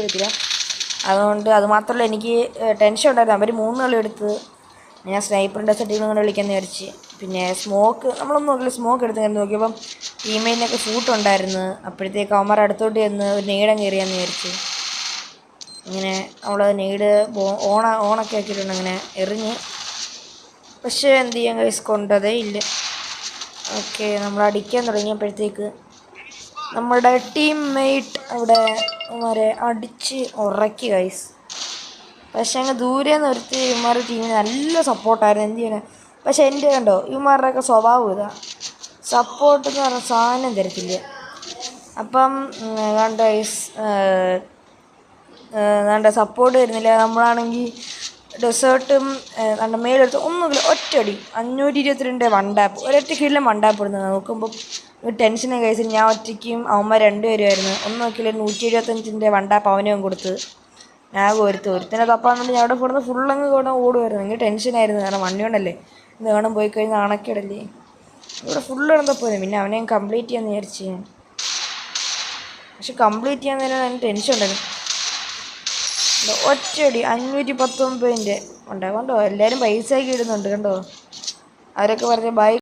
എടുത്തില്ല. അതുകൊണ്ട് അത് മാത്രമല്ല എനിക്ക് ടെൻഷൻ ഉണ്ടായിരുന്നു. അവർ 3 കളി എടുത്ത് ഞാൻ സ്നൈപ്പറിൻ്റെ സെറ്റിൽ കൊണ്ട് വിളിക്കാമെന്ന് വിചാരിച്ച്. പിന്നെ സ്മോക്ക് നമ്മളൊന്നും നോക്കില്ല, സ്മോക്ക് എടുത്ത് നോക്കിയപ്പം ടീമേറ്റിനൊക്കെ ഫൂട്ടുണ്ടായിരുന്നു. അപ്പോഴത്തേക്ക് അവന്മാർ അടുത്തോട്ട് ചെന്ന് ഒരു നെയ്ഡം കയറിയാന്ന് വിചാരിച്ച് ഇങ്ങനെ നമ്മൾ നെയ്ഡ് ഓണൊക്കെ ആക്കിയിട്ടുണ്ട്, അങ്ങനെ എറിഞ്ഞ്. പക്ഷേ എന്ത് ചെയ്യാൻ ഗൈസ്, കൊണ്ടതേ ഇല്ല. ഓക്കെ, നമ്മൾ അടിക്കാൻ തുടങ്ങിയപ്പോഴത്തേക്ക് നമ്മുടെ ടീം മെയ്റ്റ് അവിടെ അവരെ അടിച്ച് ഉറക്കി ഗൈസ്. പക്ഷേ അങ്ങ് ദൂരെ നിന്ന് ഒരുത്തി ഇവന്മാരുടെ ടീമിന് നല്ല സപ്പോർട്ടായിരുന്നു. എന്ത് ചെയ്യണേ, പക്ഷെ എൻ്റെ കണ്ടോ ഇവന്മാരുടെയൊക്കെ സ്വഭാവം ഇതാ, സപ്പോർട്ട് എന്ന് പറഞ്ഞ സാധനം തരത്തില്ല. അപ്പം കണ്ട ഗൈസ്, സപ്പോർട്ട് തരുന്നില്ല. നമ്മളാണെങ്കിൽ ഡെസേർട്ടും മേലെടുത്ത് ഒന്നുമില്ല, ഒറ്റയടി 522 വണ്ടാപ്പ്, ഒരൊറ്റ കില്ലും വണ്ടാപ്പ് ഇടുന്നത് നോക്കുമ്പോൾ ടെൻഷനെ കേസിൽ ഞാൻ ഒറ്റയ്ക്കും അവന്മാർ 2 പേരുമായിരുന്നു. ഒന്നും നോക്കില്ല, 175 വണ്ടാപ്പ് അവനും കൊടുത്ത് ഞാൻ ഒരുത്തനെ തപ്പാൻ വേണ്ടി ഞാൻ അവിടെ പോകുന്നത് ഫുള്ളങ്ങ് കൂടെ ഓടുമായിരുന്നു. എനിക്ക് ടെൻഷനായിരുന്നു, കാരണം വണ്ടി കൊണ്ടല്ലേ ഇത് വേണം പോയി കഴിഞ്ഞാൽ അണക്കിടല്ലേ. ഇവിടെ ഫുള്ള് ഇടന്നപ്പോയിരുന്നു. പിന്നെ അവനെ കംപ്ലീറ്റ് ചെയ്യാമെന്ന് വിചാരിച്ചു ഞാൻ. പക്ഷെ കംപ്ലീറ്റ് ചെയ്യാൻ നേരം എനിക്ക് ടെൻഷൻ ഉണ്ടായിരുന്നു. ഒറ്റയടി 519 ഉണ്ട്. കണ്ടോ എല്ലാവരും പൈസയൊക്കെ ഇടുന്നുണ്ട്. കണ്ടോ അവരൊക്കെ പറഞ്ഞ ബൈ